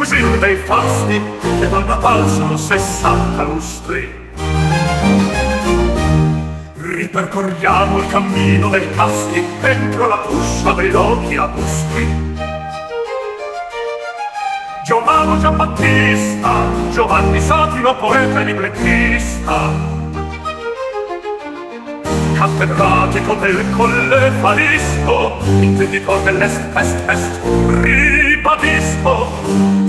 disquisiti dei fasti che donna valsano 60 lustri. Ripercorriamo il cammino dei tasti entro la busca dei lochi abusti. Giovanni Giambattista, Giovanni Satiro, poeta e librettista, cattedratico del Colle Faristo, intenditore dell'est-est-est, ribadisco,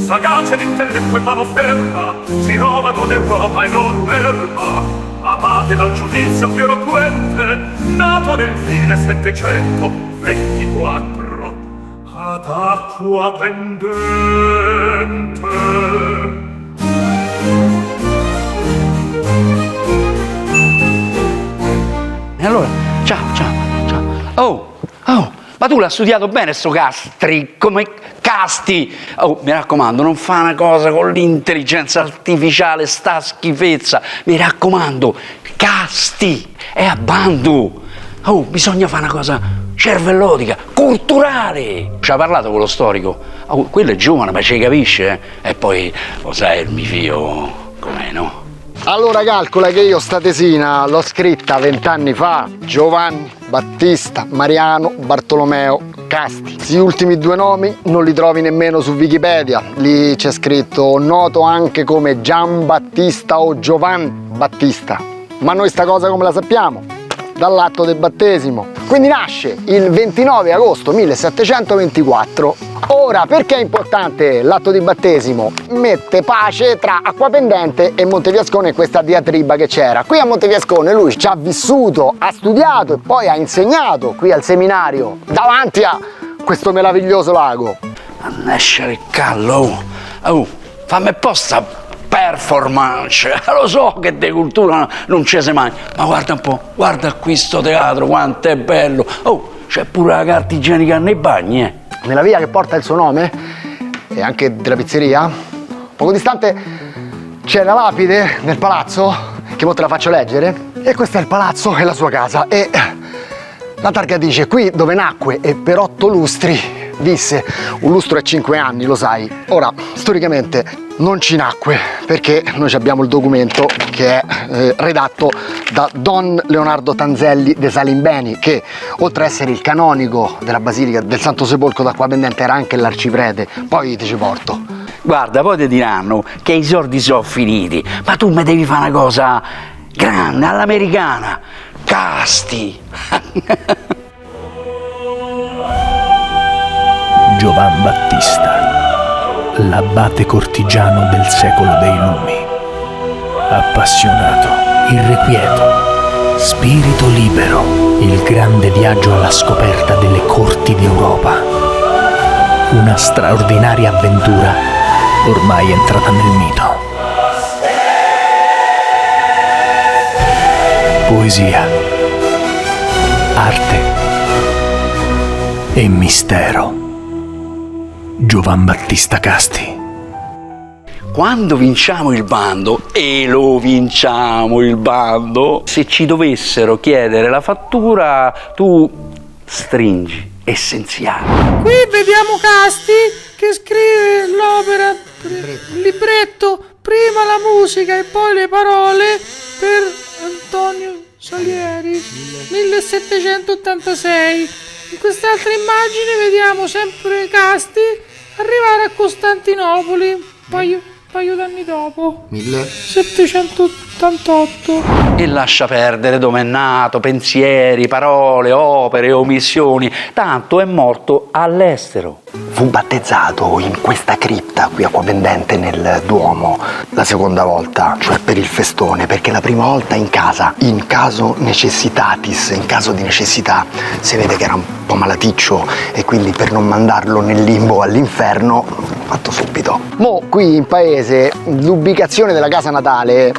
sagace d'intelletto e mano ferma, sinovano d'Europa e non ferma, abate dal giudizio più eloquente, nato nel 1724, ad acqua pendente. E allora, ciao. Oh, ma tu l'hai studiato bene sto Castri, come Casti. Oh, mi raccomando, non fa una cosa con l'intelligenza artificiale, sta schifezza. Mi raccomando, Casti, è a bando. Oh, bisogna fare una cosa cervellotica, culturale. Ci ha parlato con lo storico. Oh, quello è giovane, ma ci capisce, eh? E poi, lo sai, il mio figlio, com'è, no? Allora calcola che io sta tesina l'ho scritta 20 anni fa. Giovanni Battista Mariano Bartolomeo Casti. Questi ultimi due nomi non li trovi nemmeno su Wikipedia. Lì c'è scritto noto anche come Gian Battista o Giovan Battista. Ma noi sta cosa come la sappiamo? Dall'atto del battesimo. Quindi nasce il 29 agosto 1724. Ora, perché è importante l'atto di battesimo? Mette pace tra Acquapendente e Montefiascone e questa diatriba che c'era. Qui a Montefiascone lui ci ha vissuto, ha studiato e poi ha insegnato qui al seminario davanti a questo meraviglioso lago. Mannaggia il callo, oh, fammi posta performance, lo so che di cultura non ci sei mai, ma guarda un po', guarda qui sto teatro, quanto è bello, oh, c'è pure la carta igienica nei bagni, eh. Nella via che porta il suo nome e anche della pizzeria, poco distante c'è la lapide del palazzo, che mo te la faccio leggere, e questo è il palazzo e la sua casa, e la targa dice qui dove nacque e per 8 lustri visse. Un lustro è 5 anni, lo sai. Ora, storicamente non ci nacque perché noi abbiamo il documento che è redatto da Don Leonardo Tanzelli de Salimbeni, che oltre a essere il canonico della Basilica del Santo Sepolcro d'Acquapendente era anche l'arciprete. Poi ti ci porto. Guarda, poi ti diranno che i soldi sono finiti, ma tu mi devi fare una cosa grande, all'americana. Casti! Giovan Battista, l'abate cortigiano del secolo dei lumi, appassionato, irrequieto, spirito libero, il grande viaggio alla scoperta delle corti d'Europa, una straordinaria avventura ormai entrata nel mito. Poesia, arte e mistero. Giovan Battista Casti. Quando vinciamo il bando, e lo vinciamo il bando, se ci dovessero chiedere la fattura, tu stringi, essenziale. Qui vediamo Casti che scrive l'opera, il libretto, prima la musica e poi le parole per Antonio Salieri, 1786. In quest'altra immagine vediamo sempre Casti arrivare a Costantinopoli un paio d'anni dopo, 1788. E lascia perdere dove è nato, pensieri, parole, opere, omissioni, tanto è morto all'estero. Fu battezzato in questa cripta qui a Acquapendente nel Duomo la seconda volta, cioè per il festone, perché la prima volta in casa, in caso necessitatis, in caso di necessità, si vede che era un po' malaticcio e quindi per non mandarlo nel limbo all'inferno, fatto subito. Mo qui in paese l'ubicazione della casa natale,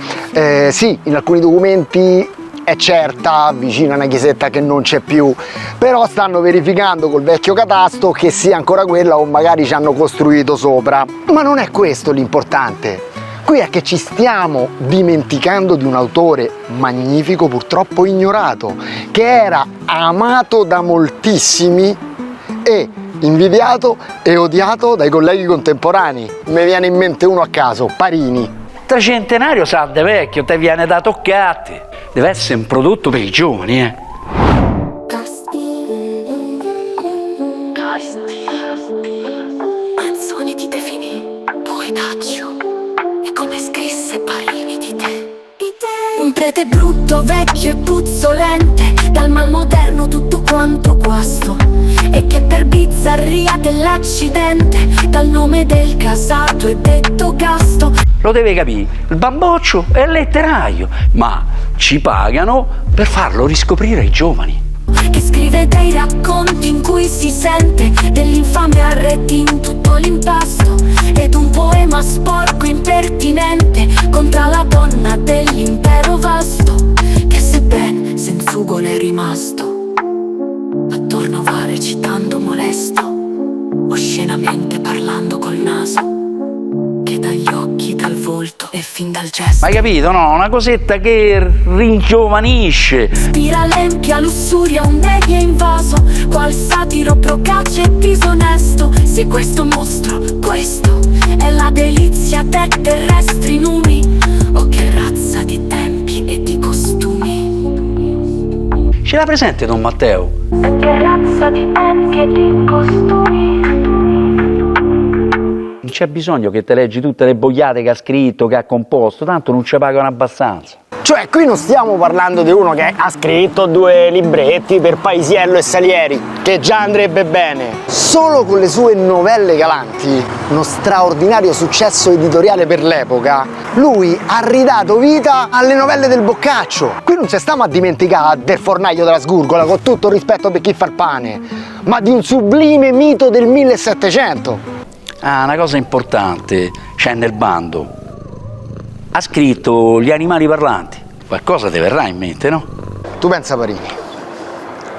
sì, in alcuni documenti è certa, vicino a una chiesetta che non c'è più, però stanno verificando col vecchio catasto che sia ancora quella o magari ci hanno costruito sopra. Ma non è questo l'importante. Qui è che ci stiamo dimenticando di un autore magnifico, purtroppo ignorato, che era amato da moltissimi e invidiato e odiato dai colleghi contemporanei. Mi viene in mente uno a caso, Parini. Trecentenario sa de vecchio, te viene da toccati. Deve essere un prodotto per i giovani, eh. Manzoni ti definì poetaccio e come scrisse Parini di te. Un prete brutto, vecchio e puzzolente, dal mal moderno tutto quanto guasto, e che per bizzarria dell'accidente dal nome del casato è detto gasto. Lo deve capire, il bamboccio è il letterario, ma ci pagano per farlo riscoprire ai giovani. Che scrive dei racconti in cui si sente dell'infame arredi in tutto l'impasto, ed un poema sporco impertinente contro la donna dell'impero vasto, che sebben senza ugolo è rimasto attorno va recitando molesto, oscenamente parlando col naso, che dagli occhi, dal volto e fin dal gesto. Hai capito, no? Una cosetta che ringiovanisce. Spira l'empia lussuria, un media invaso, qual satiro procace e disonesto. Se questo mostro, questo è la delizia dei terrestri numi, o che razza di tempi e di costumi. Ce l'ha presente Don Matteo? Che razza di tempi e di costumi. Non c'è bisogno che te leggi tutte le boiate che ha scritto, che ha composto, tanto non ci pagano abbastanza. Cioè, qui non stiamo parlando di uno che ha scritto 2 libretti per Paisiello e Salieri, che già andrebbe bene. Solo con le sue novelle galanti, uno straordinario successo editoriale per l'epoca, lui ha ridato vita alle novelle del Boccaccio. Qui non ci stiamo a dimenticare del fornaio della Sgurgola, con tutto il rispetto per chi fa il pane, ma di un sublime mito del 1700. Ah, una cosa importante c'è nel bando. Ha scritto Gli animali parlanti. Qualcosa ti verrà in mente, no? Tu pensa Parini,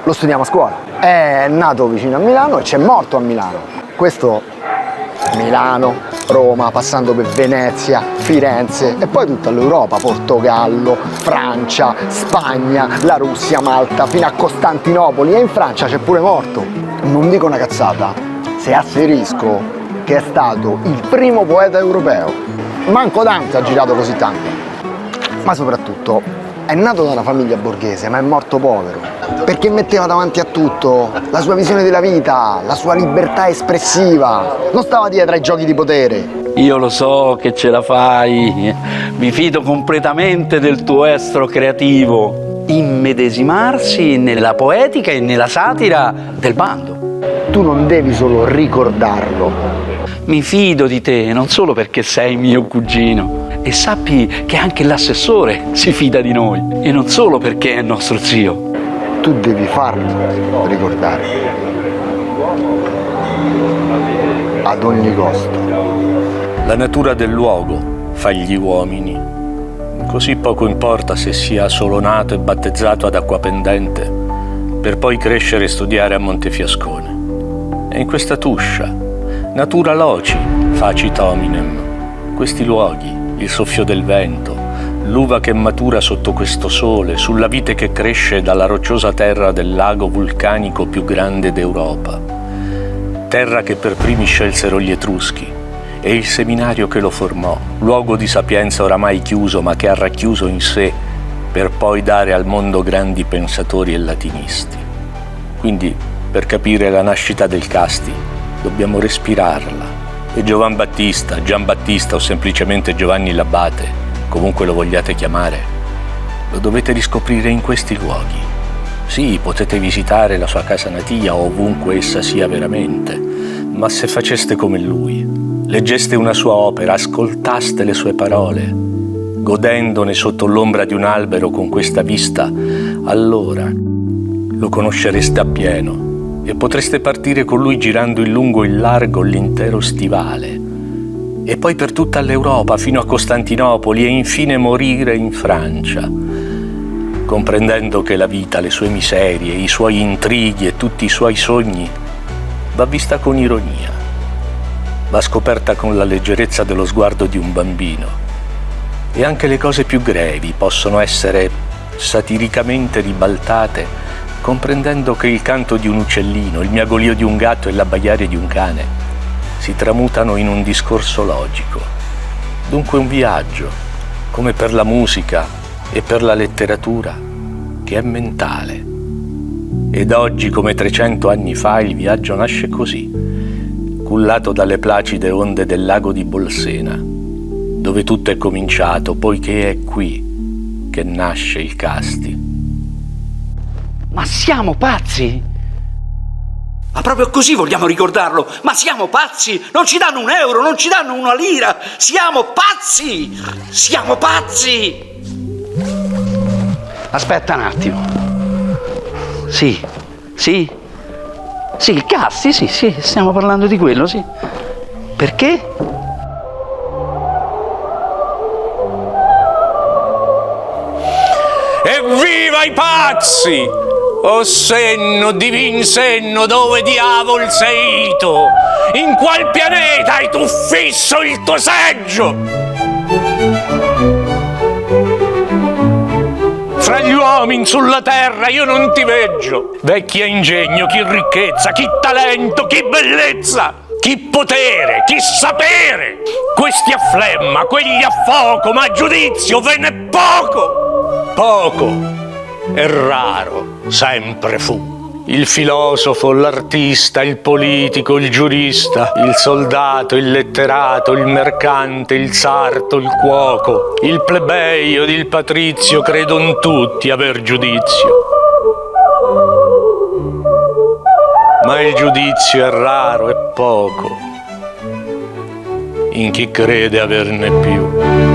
lo studiamo a scuola. È nato vicino a Milano e c'è morto a Milano. Questo Milano, Roma, passando per Venezia, Firenze e poi tutta l'Europa, Portogallo, Francia, Spagna, la Russia, Malta, fino a Costantinopoli, e in Francia c'è pure morto. Non dico una cazzata, se asserisco che è stato il primo poeta europeo. Manco Dante ha girato così tanto. Ma soprattutto è nato da una famiglia borghese, ma è morto povero, perché metteva davanti a tutto la sua visione della vita, la sua libertà espressiva, non stava dietro ai giochi di potere. Io lo so che ce la fai, mi fido completamente del tuo estro creativo. Immedesimarsi nella poetica e nella satira del bando. Tu non devi solo ricordarlo. Mi fido di te, non solo perché sei mio cugino. E sappi che anche l'assessore si fida di noi, e non solo perché è nostro zio. Tu devi farlo ricordare. Ad ogni costo. La natura del luogo fa gli uomini. Così poco importa se sia solo nato e battezzato ad Acquapendente, per poi crescere e studiare a Montefiascone. E in questa tuscia, natura loci, facit hominem, questi luoghi, il soffio del vento, l'uva che matura sotto questo sole, sulla vite che cresce dalla rocciosa terra del lago vulcanico più grande d'Europa, terra che per primi scelsero gli Etruschi, e il seminario che lo formò, luogo di sapienza oramai chiuso ma che ha racchiuso in sé per poi dare al mondo grandi pensatori e latinisti. Quindi, per capire la nascita del Casti, dobbiamo respirarla. E Giambattista o semplicemente Giovanni l'Abate, comunque lo vogliate chiamare, lo dovete riscoprire in questi luoghi. Sì, potete visitare la sua casa natia o ovunque essa sia veramente, ma se faceste come lui, leggeste una sua opera, ascoltaste le sue parole, godendone sotto l'ombra di un albero con questa vista, allora lo conoscereste appieno e potreste partire con lui girando in lungo e in largo l'intero stivale, e poi per tutta l'Europa fino a Costantinopoli e infine morire in Francia, comprendendo che la vita, le sue miserie, i suoi intrighi e tutti i suoi sogni va vista con ironia, va scoperta con la leggerezza dello sguardo di un bambino, e anche le cose più grevi possono essere satiricamente ribaltate comprendendo che il canto di un uccellino, il miagolio di un gatto e l'abbaiare di un cane si tramutano in un discorso logico. Dunque un viaggio, come per la musica e per la letteratura, che è mentale. Ed oggi, come 300 anni fa, il viaggio nasce così, cullato dalle placide onde del lago di Bolsena, dove tutto è cominciato, poiché è qui che nasce il Casti. Ma siamo pazzi? Ma proprio così vogliamo ricordarlo? Ma siamo pazzi? Non ci danno un euro, non ci danno una lira! Siamo pazzi! Siamo pazzi! Aspetta un attimo. Sì, il Casti, sì, stiamo parlando di quello, sì. Perché? Evviva i pazzi! O senno, divin senno, dove diavol sei ito? In qual pianeta hai tu fisso il tuo seggio? Fra gli uomini sulla terra io non ti veggio. Vecchia ingegno, chi ricchezza, chi talento, chi bellezza, chi potere, chi sapere. Questi a flemma, quelli a fuoco, ma a giudizio ve n'è poco. Poco e raro sempre fu. Il filosofo, l'artista, il politico, il giurista, il soldato, il letterato, il mercante, il sarto, il cuoco, il plebeio ed il patrizio credon tutti aver giudizio. Ma il giudizio è raro e poco in chi crede averne più.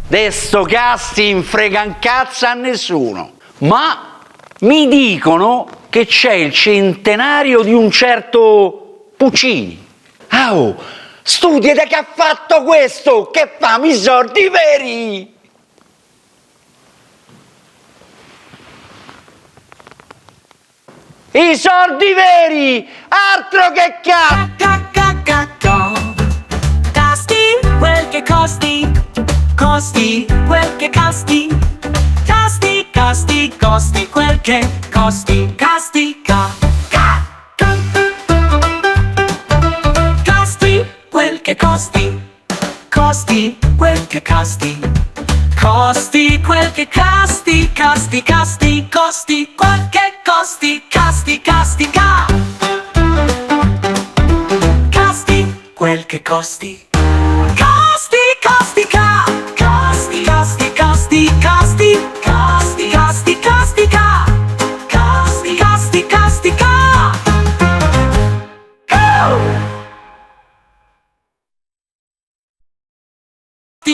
De sto Casti in frega un cazzo a nessuno. Ma mi dicono che c'è il centenario di un certo Puccini. Studiate che ha fatto questo, che fa i soldi veri. I soldi veri, altro che Casti, quel che costi, costi, quel che casti, casti, casti, costi, quel che costi, casti, casti, quel che costi, costi, quel che casti, costi, quel che casti, casti, casti, costi, quel che costi, casti, casti, casti, quel che costi.